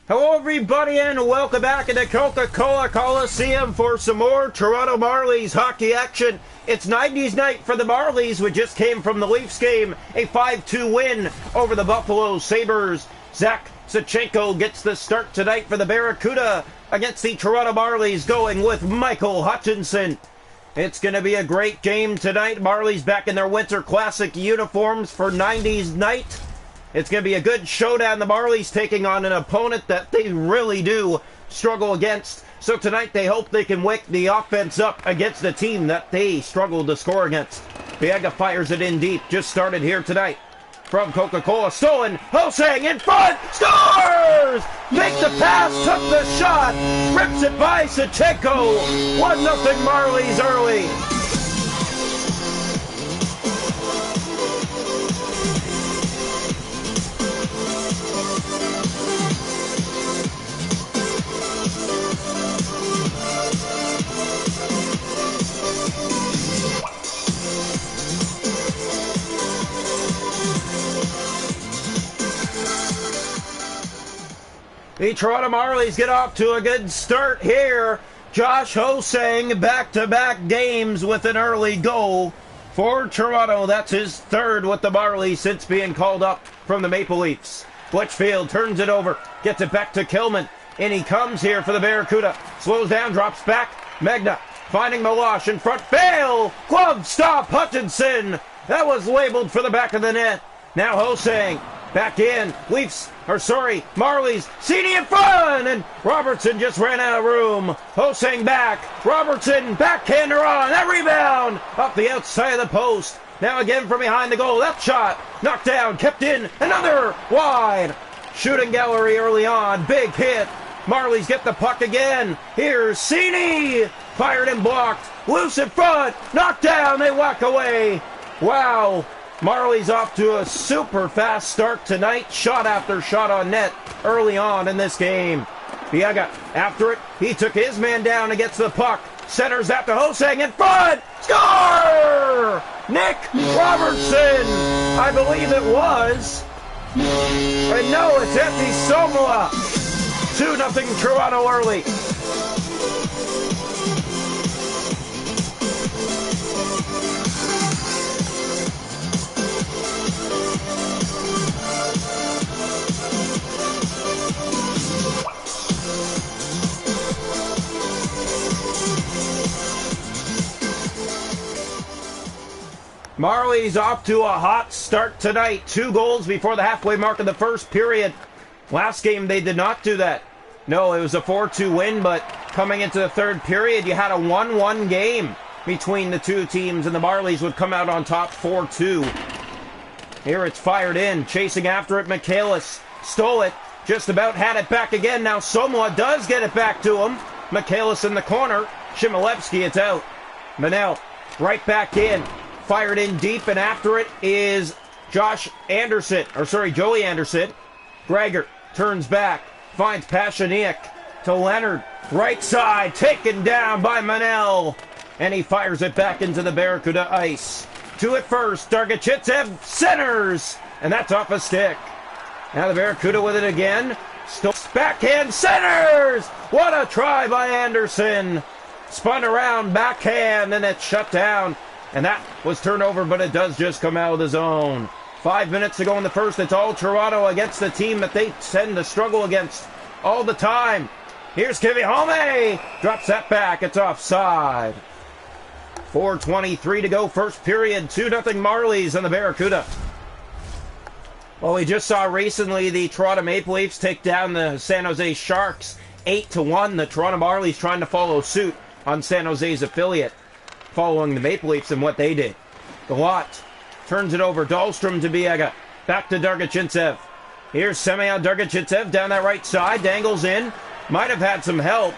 Hello everybody and welcome back into Coca-Cola Coliseum for some more Toronto Marlies hockey action. It's 90s night for the Marlies, which just came from the Leafs game, a 5-2 win over the Buffalo Sabres. Zach Sachenko gets the start tonight for the Barracuda against the Toronto Marlies, going with Michael Hutchinson. It's going to be a great game tonight. Marlies back in their Winter Classic uniforms for 90s night. It's going to be a good showdown. The Marlies taking on an opponent that they really do struggle against. So tonight they hope they can wake the offense up against the team that they struggle to score against. Biega fires it in deep. Just started here tonight. From Coca-Cola, stolen. Ho-Sang in front. Scores! Make the pass, took the shot. Rips it by Sachenko. 1-0 Marlies early. The Toronto Marlies get off to a good start here. Josh Ho-Sang back-to-back games with an early goal for Toronto. That's his third with the Marlies since being called up from the Maple Leafs. Blitchfield turns it over, gets it back to Kilman. In he comes here for the Barracuda. Slows down, drops back. Magna finding Milosh in front. Fail! Glove stop, Hutchinson. That was labeled for the back of the net. Now Ho-Sang back in. Marlies. Cini in front! And Robertson just ran out of room. Ho-Sang back. Robertson, backhander on. That rebound! Up the outside of the post. Now again from behind the goal. That shot. Knocked down. Kept in. Another. Wide. Shooting gallery early on. Big hit. Marlies get the puck again. Here's Cini. Fired and blocked. Loose in front. Knocked down. They walk away. Wow. Marlies off to a super fast start tonight. Shot after shot on net early on in this game. Biega after it. He took his man down and gets the puck. Centers after Ho-Sang in front. Score! Nick Robertson. I believe it was. And no, it's Antti Suomela. 2-0 Toronto early. Marlies off to a hot start tonight. 2 goals before the halfway mark of the first period. Last game they did not do that. No, it was a 4-2 win, but coming into the third period, you had a 1-1 game between the two teams, and the Marlies would come out on top 4-2. Here it's fired in. Chasing after it, Michaelis. Stole it. Just about had it back again. Now Suomela does get it back to him. Michaelis in the corner. Chmielewski, it's out. Manel right back in. Fired in deep, and after it is Joey Anderson. Gregor turns back, finds Pashaniak to Leonard. Right side, taken down by Manel. And he fires it back into the Barracuda ice. To it first, Dargachitsev centers. And that's off a stick. Now the Barracuda with it again. Still backhand centers. What a try by Anderson. Spun around, backhand, and it's shut down. And that was turnover, but it does just come out of the zone. 5 minutes to go in the first. It's all Toronto against the team that they tend to struggle against all the time. Here's Kivihalme. Drops that back. It's offside. 4:23 to go. First period. 2-0 Marlies on the Barracuda. Well, we just saw recently the Toronto Maple Leafs take down the San Jose Sharks 8-1. The Toronto Marlies trying to follow suit on San Jose's affiliate, following the Maple Leafs and what they did. Galot turns it over. Dahlstrom to Biega. Back to Dargachitsev. Here's Semyon Dargachitsev down that right side. Dangles in. Might have had some help.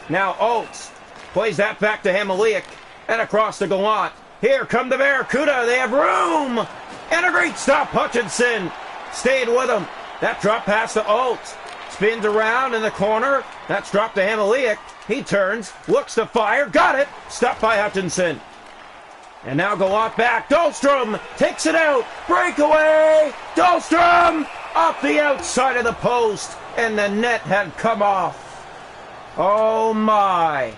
Now Oates plays that back to Hamaliak. And across to Gallant. Here come the Barracuda. They have room. And a great stop. Hutchinson stayed with him. That drop pass to Oates. Spins around in the corner. That's dropped to Hamaliak. He turns, looks to fire, got it, stopped by Hutchinson. And now Gallant back, Dahlstrom takes it out, breakaway, Dahlstrom, off the outside of the post, and the net had come off. Oh my.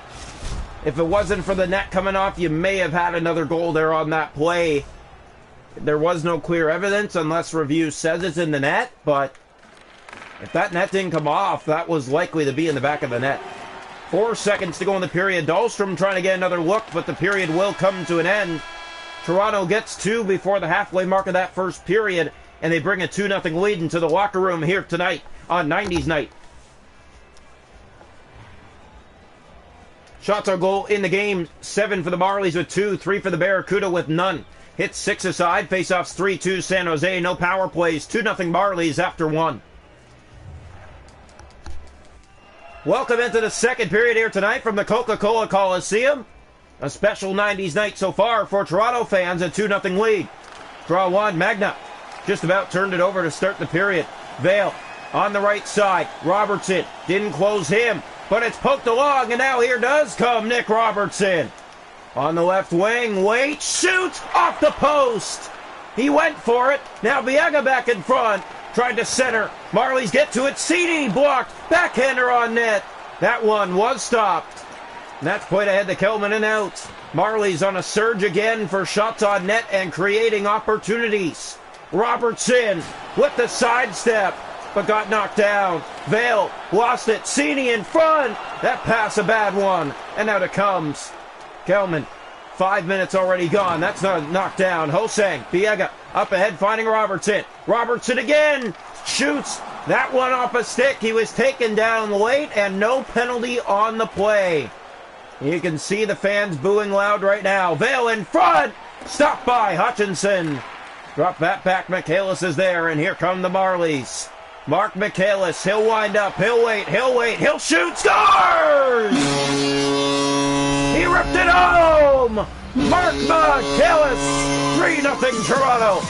If it wasn't for the net coming off, you may have had another goal there on that play. There was no clear evidence unless review says it's in the net, but if that net didn't come off, that was likely to be in the back of the net. 4 seconds to go in the period. Dahlstrom trying to get another look, but the period will come to an end. Toronto gets 2 before the halfway mark of that first period, and they bring a 2-0 lead into the locker room here tonight on 90's night. Shots on goal in the game, 7 for the Marlies with 2, 3 for the Barracuda with none. Hits 6 aside, faceoffs 3-2 San Jose, no power plays, 2-0 Marlies after 1. Welcome into the second period here tonight from the Coca-Cola Coliseum. A special 90's night so far for Toronto fans, a 2-0 lead. Draw 1, Magna just about turned it over to start the period. Vale on the right side, Robertson didn't close him, but it's poked along, and now here does come Nick Robertson. On the left wing, Waite shoots off the post. He went for it. Now Biega back in front. Tried to center. Marlies get to it. CD blocked. Backhander on net. That one was stopped. And that's played ahead to Kelman and out. Marlies on a surge again for shots on net and creating opportunities. Robertson with the sidestep, but got knocked down. Vale lost it. CD in front. That pass a bad one. And out it comes. Kelman, 5 minutes already gone. That's not knocked down. Hosang, Biega up ahead finding Robertson. Robertson again shoots that one off a stick. He was taken down late and no penalty on the play. You can see the fans booing loud right now. Vale in front. Stopped by Hutchinson. Drop that back. Michaelis is there, and here come the Marlies. Mark Michaelis, he'll wind up, he'll wait, he'll shoot, scores! He ripped it home! Mark Michaelis, 3-0 Toronto.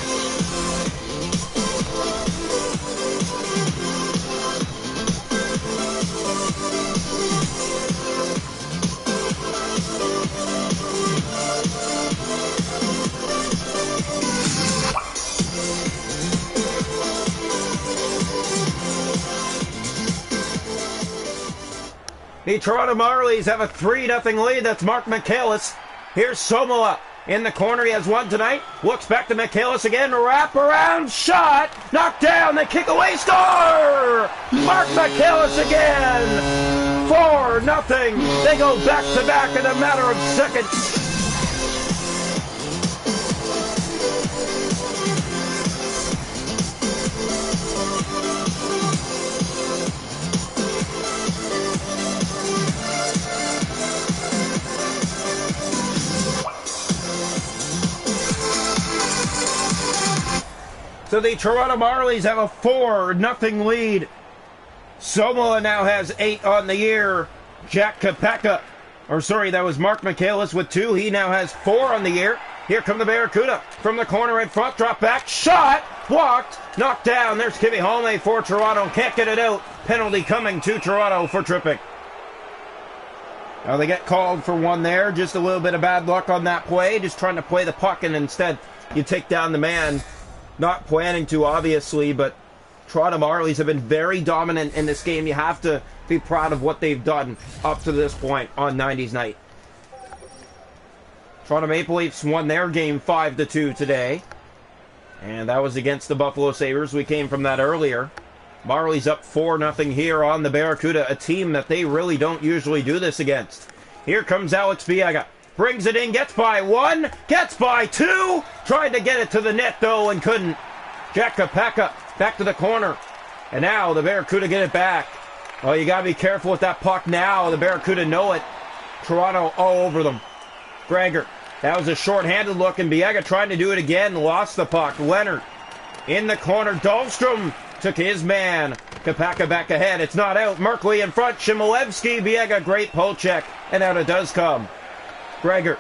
The Toronto Marlies have a 3-0 lead. That's Mark Michaelis. Here's Somola in the corner. He has one tonight. Looks back to Michaelis again. Wrap around shot. Knocked down. They kick away. Score! Mark Michaelis again. 4-0. They go back to back in a matter of seconds. So the Toronto Marlies have a 4-0 lead. Somola now has 8 on the year. Jack Kapeka, that was Mark Michaelis with 2. He now has 4 on the year. Here come the Barracuda from the corner in front. Drop back, shot, blocked, knocked down. There's Kivi Holme for Toronto. Can't get it out. Penalty coming to Toronto for tripping. Now they get called for one there. Just a little bit of bad luck on that play. Just trying to play the puck, and instead you take down the man. Not planning to, obviously, but Toronto Marlies have been very dominant in this game. You have to be proud of what they've done up to this point on 90's night. Toronto Maple Leafs won their game 5-2 today. And that was against the Buffalo Sabres. We came from that earlier. Marlies up 4-0 here on the Barracuda, a team that they really don't usually do this against. Here comes Alex Biega. Brings it in, gets by 1, gets by 2. Tried to get it to the net, though, and couldn't. Jack Kapeka back to the corner. And now the Barracuda get it back. Oh, you got to be careful with that puck now. The Barracuda know it. Toronto all over them. Gregor, that was a short-handed look, and Biega trying to do it again. Lost the puck. Leonard in the corner. Dahlstrom took his man. Kapeka back ahead. It's not out. Merkley in front. Shimolevsky. Biega, great pull check. And out it does come. Gregor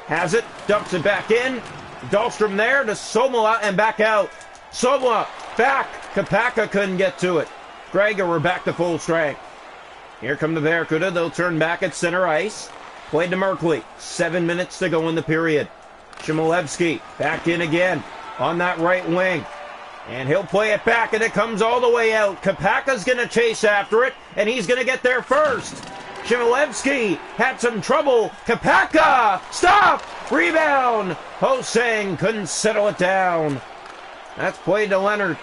has it, dumps it back in. Dahlstrom there to Somola and back out. Somola back. Kapeka couldn't get to it. Gregor, we're back to full strength. Here come the Barracuda. They'll turn back at center ice. Played to Merkley. 7 minutes to go in the period. Shimolevsky back in again on that right wing. And he'll play it back, and it comes all the way out. Kapaka's going to chase after it, and he's going to get there first. Chmielewski had some trouble. Kapaka! Stop! Rebound! Ho-Sang couldn't settle it down. That's played to Leonard,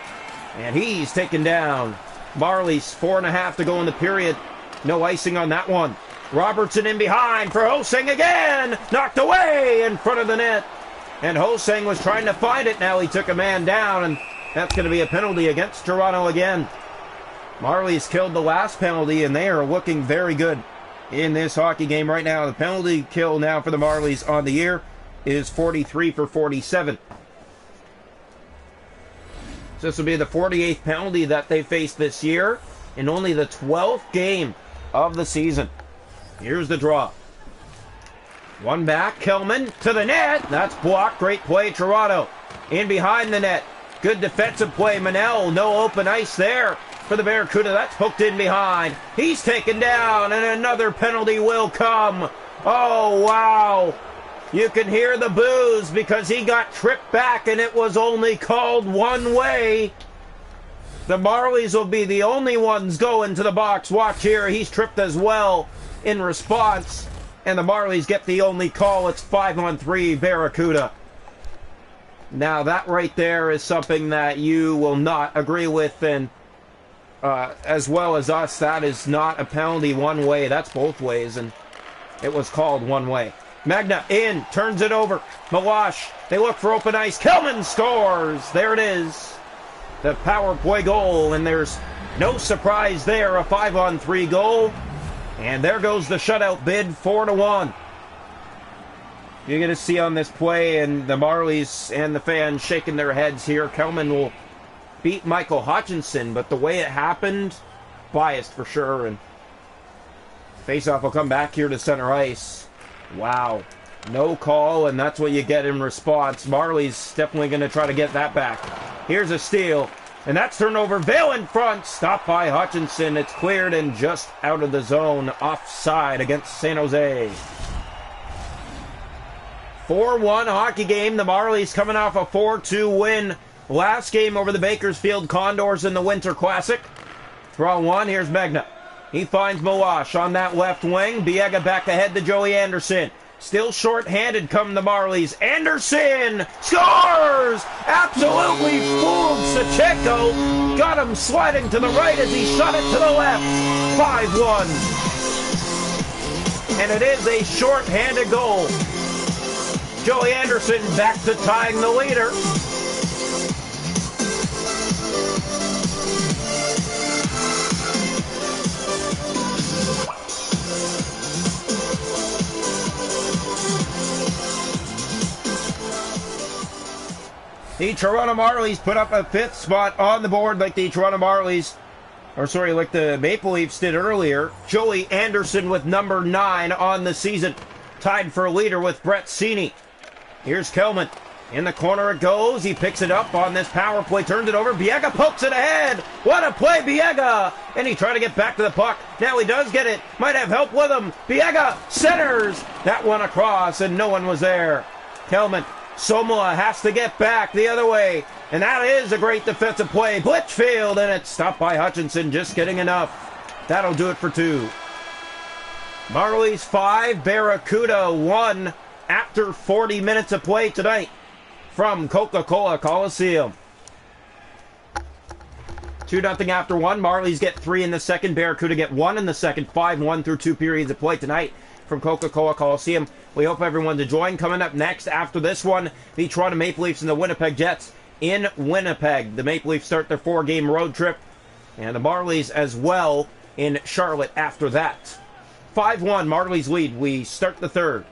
and he's taken down. Marlies, 4.5 to go in the period. No icing on that one. Robertson in behind for Ho-Sang again! Knocked away in front of the net. And Ho-Sang was trying to find it. Now he took a man down, and that's going to be a penalty against Toronto again. Marlies killed the last penalty, and they are looking very good in this hockey game right now. The penalty kill now for the Marlies on the year is 43 for 47. So this will be the 48th penalty that they faced this year in only the 12th game of the season. Here's the draw. One back, Kelman to the net. That's blocked. Great play, Toronto. In behind the net. Good defensive play, Manel. No open ice there for the Barracuda. That's hooked in behind. He's taken down, and another penalty will come. Oh, wow. You can hear the boos because he got tripped back, and it was only called one way. The Marlies will be the only ones going to the box. Watch here. He's tripped as well in response, and the Marlies get the only call. It's 5-on-3 Barracuda. Now, that right there is something that you will not agree with, and as well as us, that is not a penalty one way. That's both ways, and it was called one way. Magna in, turns it over. Malash, they look for open ice. Kelman scores. There it is. The power play goal, and there's no surprise there. A 5-on-3 goal. And there goes the shutout bid, 4-1. You're going to see on this play, and the Marlies and the fans shaking their heads here. Kelman will beat Michael Hutchinson, but the way it happened, biased for sure. And faceoff will come back here to center ice. Wow. No call, and that's what you get in response. Marlies definitely going to try to get that back. Here's a steal, and that's turnover. Vale in front. Stopped by Hutchinson. It's cleared and just out of the zone. Offside against San Jose. 4-1 hockey game. The Marlies coming off a 4-2 win last game over the Bakersfield Condors in the Winter Classic. Draw one. Here's Magna. He finds Malash on that left wing. Biega back ahead to Joey Anderson. Still short-handed come the Marlies. Anderson scores! Absolutely fooled Sachenko. Got him sliding to the right as he shot it to the left. 5-1. And it is a short-handed goal. Joey Anderson back to tying the leader. The Toronto Marlies put up a 5th spot on the board like the Toronto Marlies, like the Maple Leafs did earlier. Joey Anderson with number 9 on the season. Tied for a leader with Brett Seney. Here's Kelman. In the corner it goes. He picks it up on this power play. Turns it over. Biega pokes it ahead. What a play, Biega! And he tried to get back to the puck. Now he does get it. Might have help with him. Biega centers. That one across, and no one was there. Kelman. Somola has to get back the other way. And that is a great defensive play. Blitchfield, and it's stopped by Hutchinson. Just getting enough. That'll do it for 2. Marlies 5, Barracuda 1 after 40 minutes of play tonight from Coca-Cola Coliseum. 2-0 after 1. Marlies get 3 in the second. Barracuda get 1 in the second. 5-1 through 2 periods of play tonight from Coca-Cola Coliseum. We hope everyone's enjoying. Coming up next after this one, the Toronto Maple Leafs and the Winnipeg Jets in Winnipeg. The Maple Leafs start their 4-game road trip, and the Marlies as well in Charlotte after that. 5-1, Marlies lead. We start the third.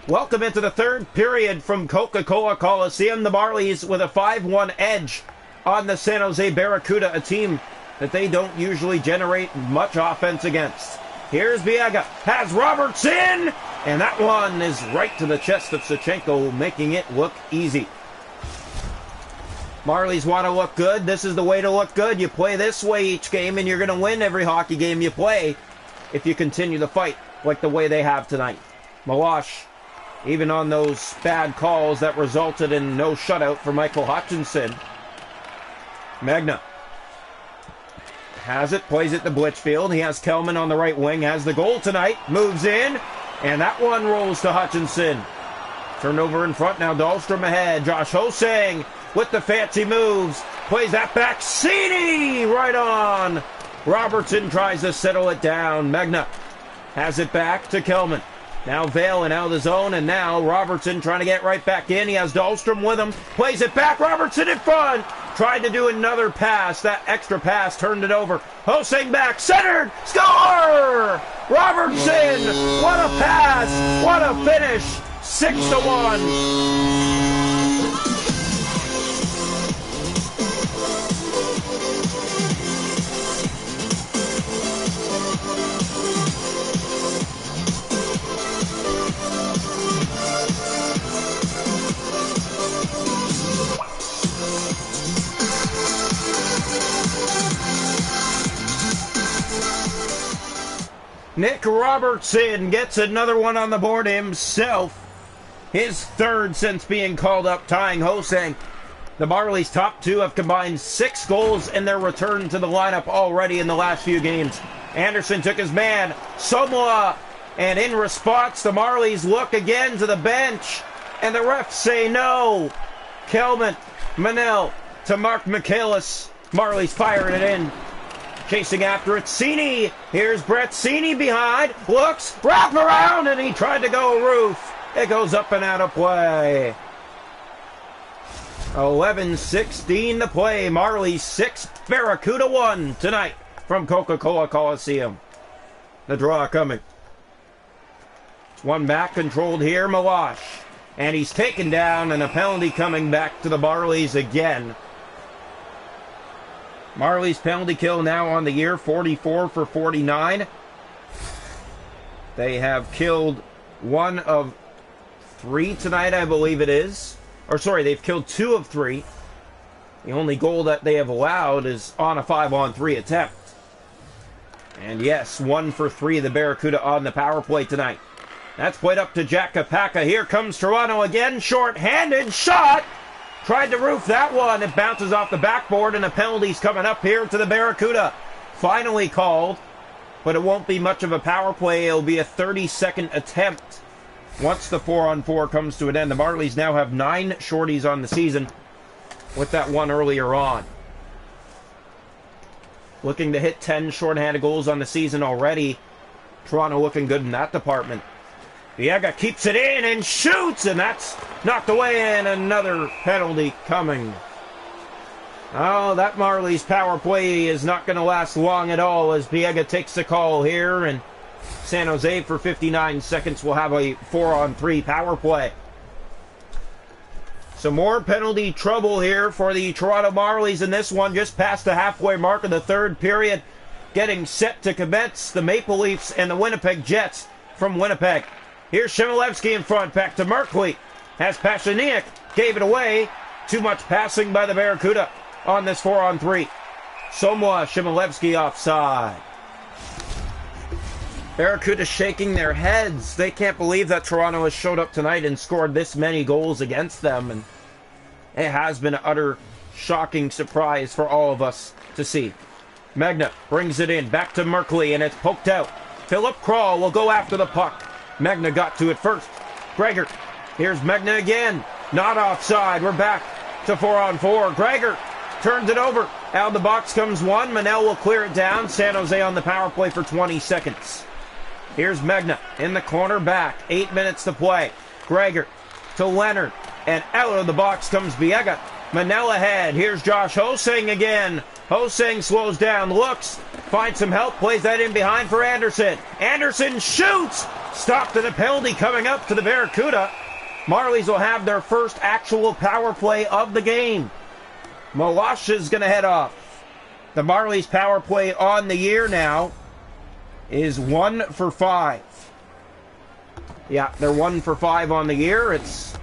Welcome into the third period from Coca-Cola Coliseum. The Marlies with a 5-1 edge on the San Jose Barracuda, a team that they don't usually generate much offense against. Here's Biega. Has Robertson! And that one is right to the chest of Sachenko, making it look easy. Marlies want to look good. This is the way to look good. You play this way each game, and you're going to win every hockey game you play if you continue to fight like the way they have tonight. Malash even on those bad calls that resulted in no shutout for Michael Hutchinson. Megna has it, plays it to Blitchfield. He has Kelman on the right wing, has the goal tonight, moves in, and that one rolls to Hutchinson. Turned over in front now, Dahlstrom ahead. Josh Hosang with the fancy moves, plays that back, Cini right on. Robertson tries to settle it down. Megna has it back to Kelman. Now Valen out of the zone, and now Robertson trying to get right back in. He has Dahlstrom with him, plays it back, Robertson in front. Tried to do another pass, that extra pass turned it over. Hosang back, centered, score! Robertson, what a pass, what a finish, 6-1. Nick Robertson gets another one on the board himself. His third since being called up, tying Hosang. The Marlies' top two have combined 6 goals in their return to the lineup already in the last few games. Anderson took his man, Somoa, and in response, the Marlies look again to the bench, and the refs say no. Kelman, Manel to Mark Michaelis. Marlies firing it in. Chasing after it, Cini. Here's Brett Cini behind. Looks, wrap around, and he tried to go roof. It goes up and out of play. 11:16 to play. Marlies 6, Barracuda 1 tonight from Coca-Cola Coliseum. The draw coming. One back controlled here, Malash. And he's taken down, and a penalty coming back to the Marlies again. Marlies penalty kill now on the year, 44 for 49. They have killed 1 of 3 tonight, I believe it is. Or sorry, they've killed 2 of 3. The only goal that they have allowed is on a 5-on-3 attempt. And yes, 1 for 3, the Barracuda on the power play tonight. That's played up to Jack Kapaka. Here comes Toronto again, short-handed shot. Tried to roof that one. It bounces off the backboard, and a penalty's coming up here to the Barracuda. Finally called, but it won't be much of a power play. It'll be a 30-second attempt. Once the 4-on-4 comes to an end, the Marlies now have 9 shorties on the season with that one earlier on. Looking to hit 10 shorthanded goals on the season already. Toronto looking good in that department. Viega keeps it in and shoots, and that's knocked away, and another penalty coming. Oh, that Marlies power play is not going to last long at all as Viega takes the call here, and San Jose for 59 seconds will have a 4-on-3 power play. Some more penalty trouble here for the Toronto Marlies in this one, just past the halfway mark of the third period. Getting set to commence, the Maple Leafs and the Winnipeg Jets from Winnipeg. Here's Shimilevsky in front, back to Merkley. Has Pashiniak, gave it away. Too much passing by the Barracuda on this 4-on-3. Somoa, Shimilevsky offside. Barracuda shaking their heads. They can't believe that Toronto has showed up tonight and scored this many goals against them. And it has been an utter shocking surprise for all of us to see. Megna brings it in, back to Merkley, and it's poked out. Philip Kral will go after the puck. Megna got to it first. Gregor. Here's Megna again. Not offside. We're back to 4-on-4. Gregor turns it over. Out of the box comes one. Manel will clear it down. San Jose on the power play for 20 seconds. Here's Megna in the corner back. 8 minutes to play. Gregor to Leonard. And out of the box comes Viega. Manel ahead. Here's Josh Hosang again. Hosang slows down, looks, finds some help, plays that in behind for Anderson. Anderson shoots! Stopped at a penalty coming up to the Barracuda. Marlies will have their first actual power play of the game. Malash is going to head off. The Marlies power play on the year now is 1 for 5. Yeah, they're 1 for 5 on the year. It's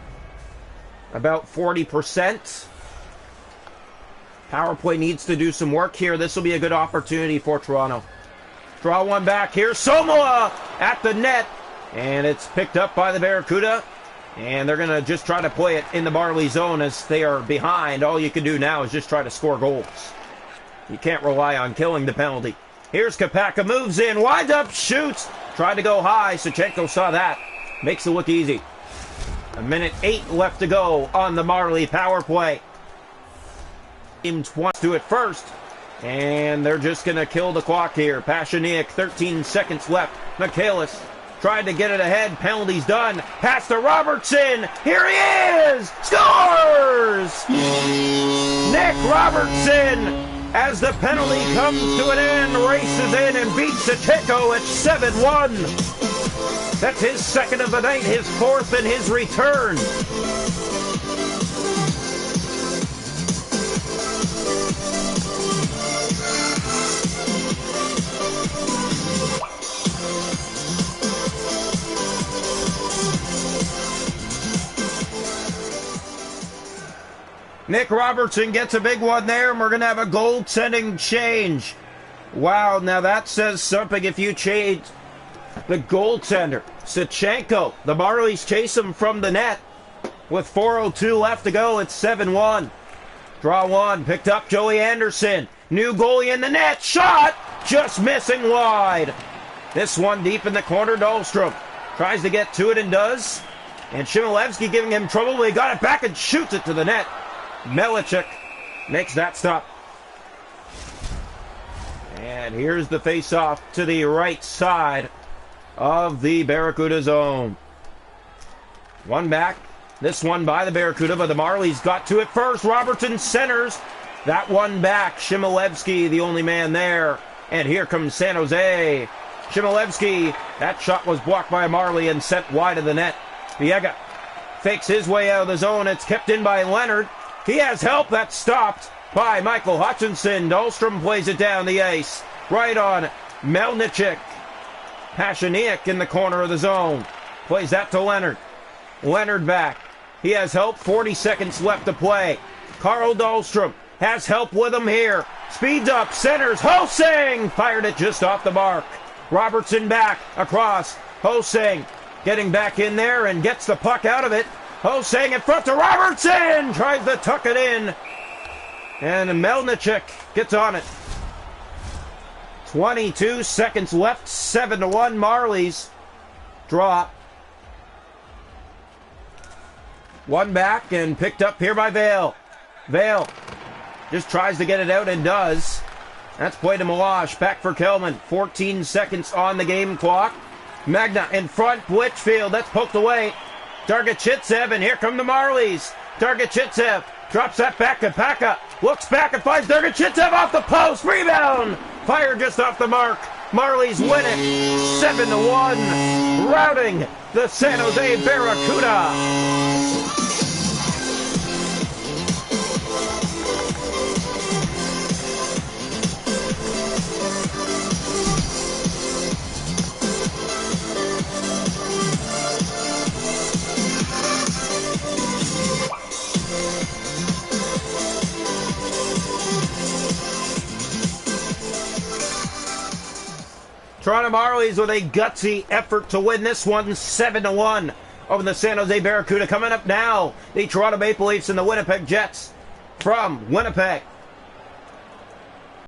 about 40%. Power play needs to do some work here. This will be a good opportunity for Toronto. Draw one back here. Somoa at the net. And it's picked up by the Barracuda. And they're going to just try to play it in the Marlies zone as they are behind. All you can do now is just try to score goals. You can't rely on killing the penalty. Here's Kapaka, moves in, winds up, shoots. Tried to go high. Sachenko saw that. Makes it look easy. 1:08 left to go on the Marley power play. Teams wants to it first. And they're just going to kill the clock here. Pasganiak, 13 seconds left. Michaelis tried to get it ahead. Penalty's done. Pass to Robertson. Here he is. Scores! Nick Robertson, as the penalty comes to an end, races in and beats Sachenko at 7-1. That's his second of the night, his fourth in his return. Nick Robertson gets a big one there, and we're going to have a goaltending change. Wow, now that says something if you change the goaltender. Sachenko, the Marlies chase him from the net. With 4:02 left to go, it's 7-1. Draw one, picked up Joey Anderson. New goalie in the net, shot! Just missing wide. This one deep in the corner, Dahlstrom tries to get to it and does. And Chmielewski giving him trouble, but he got it back and shoots it to the net. Melichuk makes that stop. And here's the face-off to the right side of the Barracuda zone. One back. This one by the Barracuda, but the Marlies got to it first. Robertson centers. That one back. Chmielewski, the only man there. And here comes San Jose. Chmielewski, that shot was blocked by a Marley and sent wide of the net. Viega fakes his way out of the zone. It's kept in by Leonard. He has help. That's stopped by Michael Hutchinson. Dahlstrom plays it down the ice. Right on Melnichuk. Pasganiak in the corner of the zone. Plays that to Leonard. Leonard back. He has help. 40 seconds left to play. Carl Dahlstrom has help with him here. Speeds up. Centers. Hosang fired it just off the mark. Robertson back across. Hosang getting back in there and gets the puck out of it. Hosang in front to Robertson. Tries to tuck it in. And Melnichuk gets on it. 22 seconds left. 7-1 Marlies. Draw. One back and picked up here by Vale. Vale just tries to get it out and does. That's play to Milosh. Back for Kelman. 14 seconds on the game clock. Magna in front. Blitchfield. That's poked away. Dargachitsev, and here come the Marlies. Dargachitsev drops that back to Paka. Looks back and finds Dargachitsev off the post. Rebound. Fire just off the mark. Marlies win it 7-1. Routing the San Jose Barracuda. Toronto Marlies with a gutsy effort to win this one 7-1 over the San Jose Barracuda. Coming up now, the Toronto Maple Leafs and the Winnipeg Jets from Winnipeg.